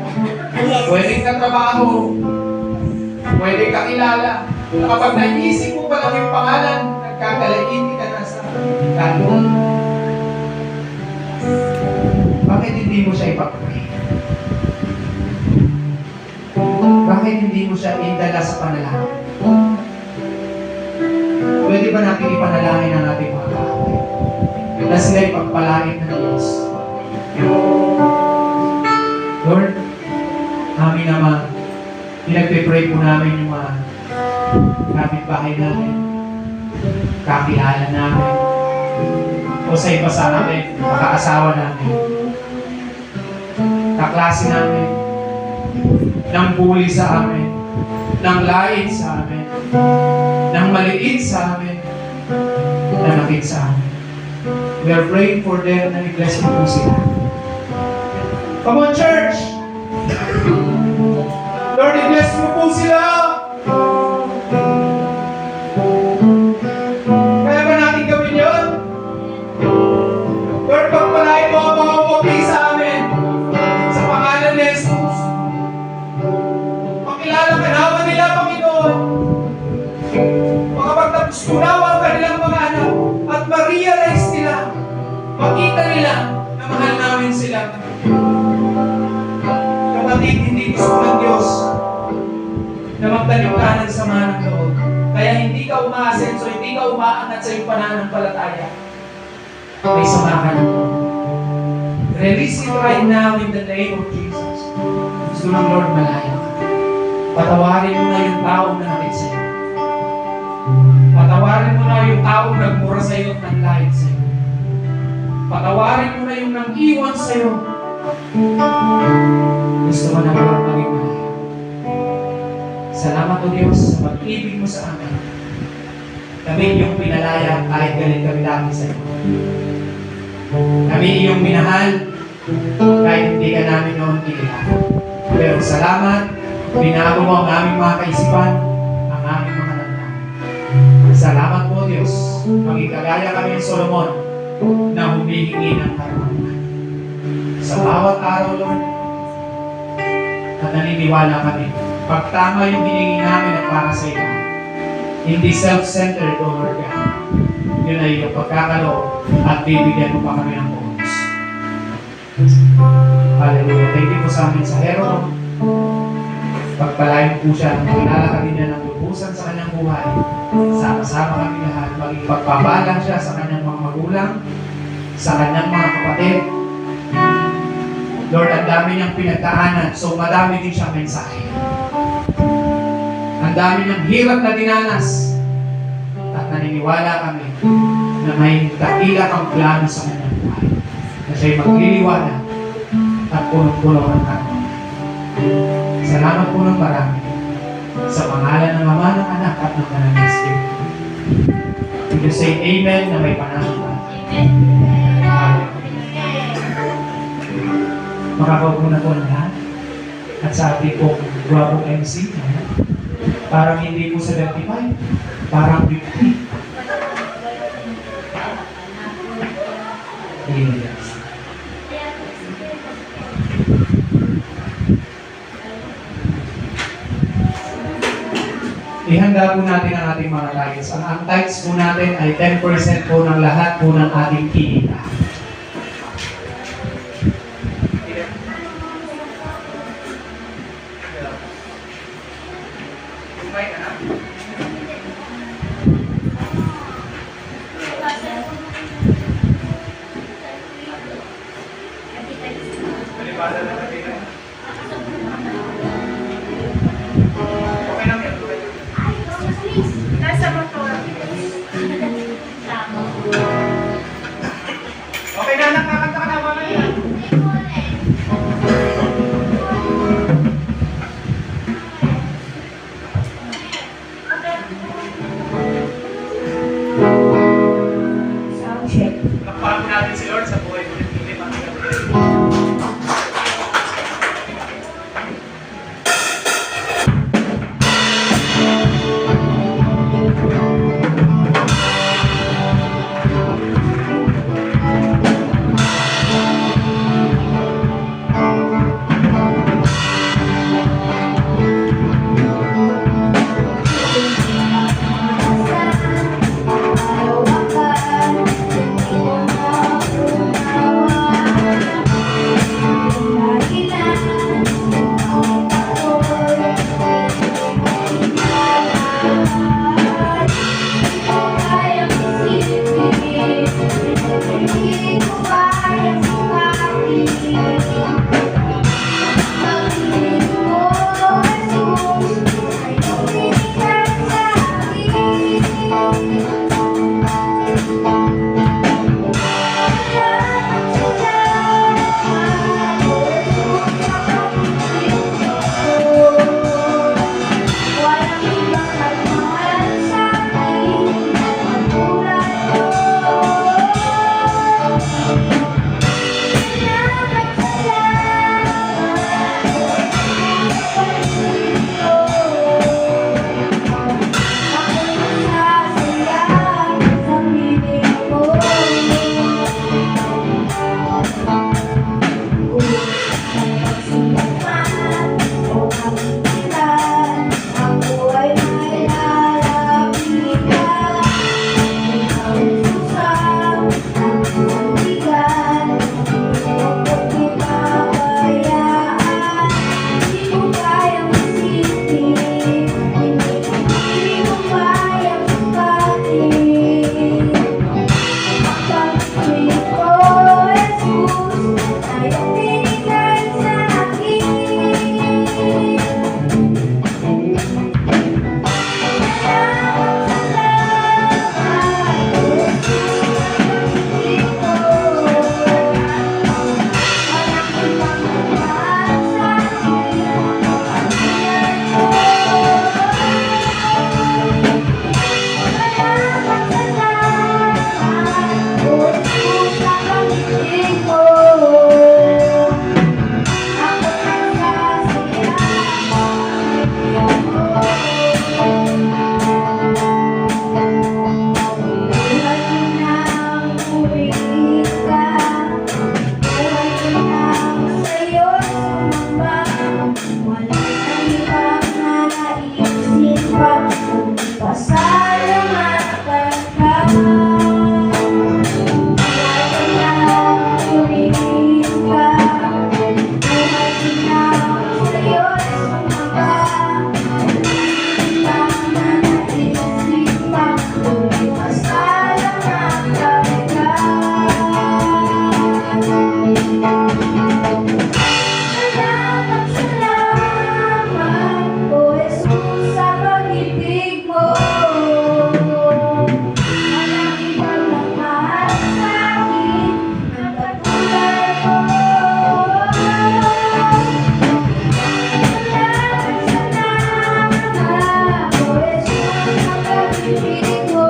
Pwede katrabaho? Pwede kakilala? Kapag naisip mo pa lang yung pangalan, nagkakalaiti ka na sa kanto. Bakit hindi mo siya ipag-pray? Bakit hindi mo siya indala sa panalangin? Pwede ba natin ipanalangin ang ating mga kaaway na sila'y pagpalain ng Diyos? Lord, amin naman, pinagpipray po namin yung mga kapitbahay namin, kakilala namin, o sa iba sa amin, makaasawa namin, kaklase namin, ng bully sa amin, ng lain sa amin, ng maliit sa amin, nanakit sa amin. We are praying for them na i-bless mo po sila. Come on, church! Lord, i-bless mo po sila! Kaya ba natin gawin yun? Lord, pagpalain mo ang mga umapi sa amin sa pangalan ni Jesus. Pakilala ka naman nila, Panginoon. Makapagtapos kunawa ang kanilang mga anak at ma-realize nila, makita nila na mahal namin sila. Kapatid, hindi gusto ng Diyos na magtanim ka ng sama ng loob. Kaya hindi ka umaasenso, hindi ka umaangat sa iyong pananampalataya. May sama ka ng loob. Release it right now in the name of Jesus. Gusto ng Lord malaya ka. Patawarin mo na yung taong nanakit sa iyo. Patawarin mo na yung taong nagmura sa iyo at nanlait sa iyo. Patawarin mo na yung nang-iwan sa iyo. Gusto mo na Lord maging malaya. Salamat o Diyos sa pag-ibig mo sa amin. Kami yung pinalaya kahit galit kami dati sa iyo. Kami yung minahal kahit hindi ka namin noon kinilala. Pero salamat, binago mo ang aming mga kaisipan, ang aming mga damdamin. Salamat po Diyos, maging kagaya kami ng Solomon na humihingi ng karunungan. Sa bawat araw, Lord, at naniniwala kami, pag tama yung hiningi namin at para sa iyo, hindi self-centered, O Lord God. Yun ay yung pagkakaloob at bibigyan mo pa kami ng bonus. Hallelujah. Thank you po sa amin sa hero. Pagpalain po siya, kilala kami niya ng lubusan sa kanyang buhay. Sama-sama kami lahat. Maging pagpapalang siya sa kanyang mga magulang, sa kanyang mga kapatid. Lord, ang dami niyang pinagdaanan, so madami din siyang mensahe. Ang dami niyang hirap na dinanas. At naniniwala kami na may dakila kang plano sa kanyang buhay. Na siya'y magliliwanag at punong-puno ng karunan. Salamat po ng marami sa pangalan ng Ama, ng Anak at ng Banal na Espiritu. Would you say Amen na may pananampalataya? Amen. Makakaupo na po ang lahat. At sa ating pong guwapong MC, parang hindi po 75, parang 50. Amen. Ihanda po natin ang ating mga tithes. Ang tithes po natin ay 10% po ng lahat po ng ating kinita. Nasa motor. Okay na, nakakanta ka na mga yan. sumamba. Walang naiwang na naisip pa, kundi pasalamatan ka. Buhay na tumingin ka, buhay ikaw sa'yo'y sumamba. Walang na naisip pa, kundi pasalamatan ka. Salamat, salamat, O Jesus, sa pag-ibig mo. Walang ibang nagmahal sa'kin ng katulad mo. Salamat, salamat, O Jesus, sa pag-ibig mo.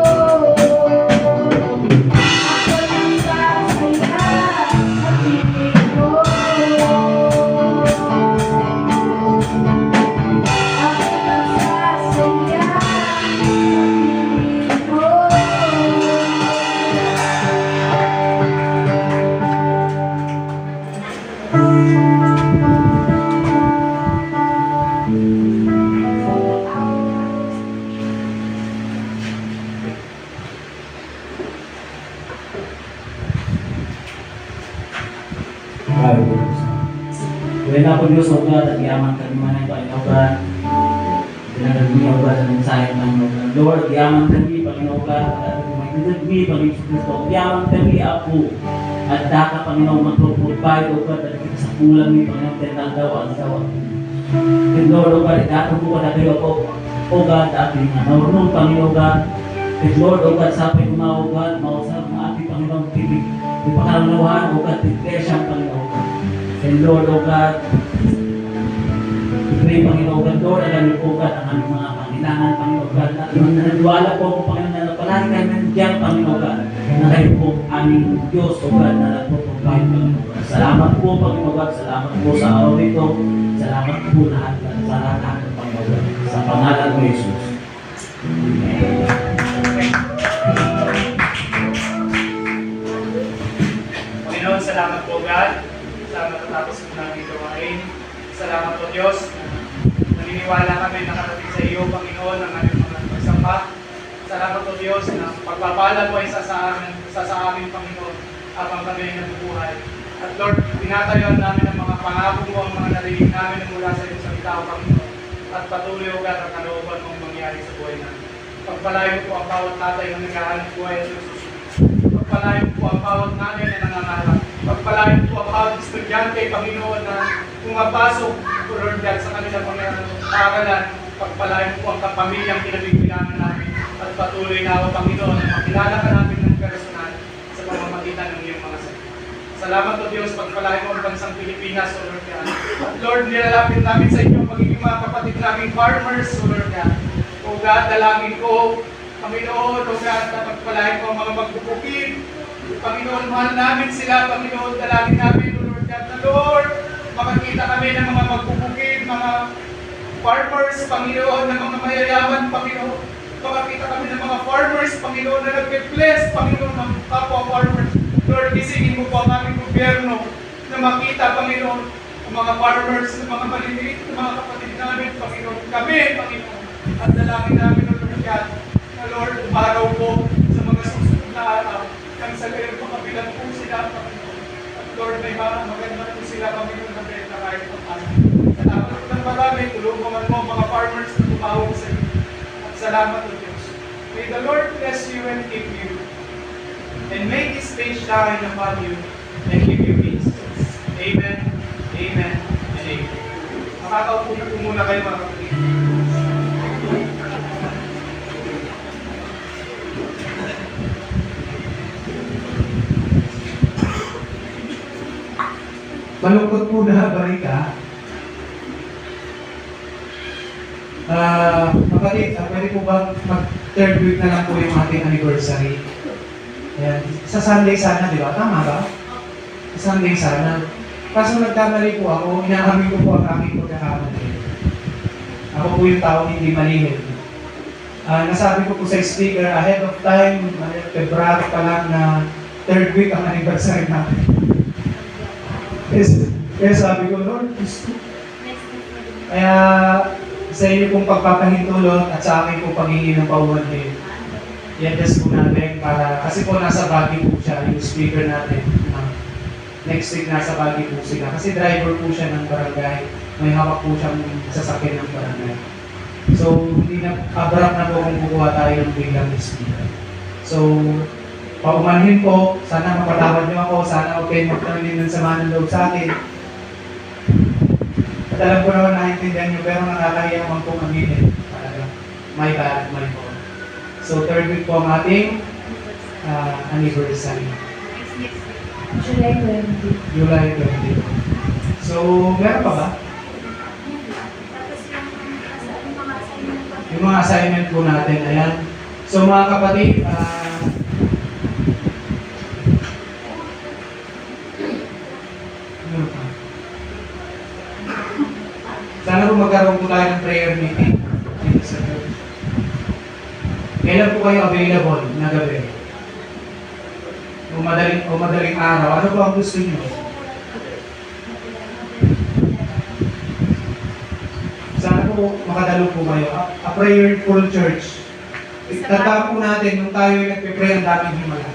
Ako lang sasaya sa piling mo. Ako lang sasaya sa piling mo. Kaya na po Diyos, O God, at yaman kami man ang Panginoon. Dinagami, O God, ang mensahe ng Panginoon. Lord, yaman kami, Panginoon God, at magdagmi, Panginoon Kristo. Yaman kami, Apo, at daka, Panginoon, magpupulbay, O God, at kita sa kulang ni Panginoon, tinagaw ang gawa. And Lord, O God, itato po na kayo po, O God, ating naunong Panginoon God. And Lord, O God, sa ating mga, O God, mausap ang ating Panginoon, tibig, ipakalanawahan, O God, iglesia ang Panginoon God. And Lord, O God, pray, Panginoon God, Lord, alam niyo po, God, ang aming mga pangailangan, Panginoon God, at nananiwala po ako, Panginoon, na palagi kayo nandiyan, Panginoon God, na kayo po aming Diyos, O God, na nagpo-provide, Panginoon God. Salamat po, Panginoon God, salamat po sa araw nito, salamat po lahat, sa lahat, Panginoon God, sa pangalan mo, Jesus. Amen. Panginoon, salamat po God sa matatapos po namin gawain. Salamat po Diyos na naniniwala kami nakarating sa iyo, Panginoon, ang aming mga pagsamba. Salamat po Diyos na pagpapala po ay sa amin, Panginoon, habang kami ay nabubuhay. At Lord, tinatayon namin ang mga pangako mo, ang mga narinig namin mula sa iyong salita, Panginoon. At patuloy, O God, ang kalooban mong mangyari sa buhay namin. Pagpalayo po ang bawat tatay na naghahanap buhay at susunod. Pagpalayo po ang bawat nanay na nangangarap. Pagpalayo po ang bawat estudyante, Panginoon, na pumapasok, Lord God, sa kanilang mga paaralan. Pagpalayo po ang kapamilyang pinagbibilangan namin. At patuloy na ako, Panginoon, na makilala ka namin ng personal sa pamamagitan ng iyong mga salita. Salamat o Diyos, pagpalayo mo ang bansang Pilipinas, O Lord God. At Lord, nilalapit namin sa inyo pagiging mga kapatid naming farmers, O Lord God. O God, dalangin ko, Panginoon, O God, na pagpalayo ko ang mga magbubukid. Panginoon, mahal namin sila, Panginoon, dalangin namin, O Lord God, na Lord, makakita kami ng mga magbubukid, mga farmers, Panginoon, ng mga mayayaman, Panginoon. Makakita kami ng mga farmers, Panginoon, na nag-bless, Panginoon, ng kapwa farmers. Lord, isingin mo po ang aming gobyerno na makita, Panginoon, ang mga farmers, ang mga maliliit, ang mga kapatid namin, Panginoon. Kami, Panginoon, at dalangin namin, O Lord God, na Lord, umaraw po sa mga susunod na araw, kang sa gayon makabilang po sila, Panginoon. At Lord, may mga maganda po sila, Panginoon, na benta kahit pa paano. Salamat po ng marami, tulungan mo ang mga farmers na tumawag sa iyo. At salamat, O Diyos. May the Lord bless you and keep you. And make His face shine upon you and give you peace. Amen, amen, and amen. Makakaupo na po muna kayo, mga kapatid. Malungkot po na balita. Kapatid, pwede po bang mag-third week na lang po yung ating anniversary? Ayan. Sa Sunday sana, di ba? Tama ba? Sa Sunday sana. Kaso nagkamali po ako, inaamin ko po ang aming pagkakamali. Ako po yung tao hindi malihim. Nasabi ko po sa speaker, ahead of time, February pa lang na third week ang anniversary natin. Kaya sabi ko, Lord, gusto. Kaya sa inyo pong pagpapahintulot at sa akin pong paghingi ng pauwan din. I-adjust po natin para, kasi po nasa Baguio po siya, yung speaker natin. Next week nasa Baguio po sila. Kasi driver po siya ng barangay. May hawak po siyang sasakyan ng barangay. So, hindi na, abrak na po kung kukuha tayo ng biglang speaker. So, paumanhin po, sana mapatawad niyo ako, sana huwag kayo magtanong ng sama ng loob sa akin. At alam ko naman naiintindihan niyo, pero nakakahiya naman pong aminin. Talaga, my bad, my fault. So, third week po ang ating anniversary. July 20. July 20. So, meron pa ba? Yung mga assignment po natin, ayan. So, mga kapatid, ano pa? Sana po magkaroon po tayo ng prayer meeting dito sa church. Kailan po kayo available na gabi? O madaling araw, ano po ang gusto niyo? Sana po makadalo po kayo. A prayerful church. Tandaan po natin, nung tayo nagpipray, ang daming himala.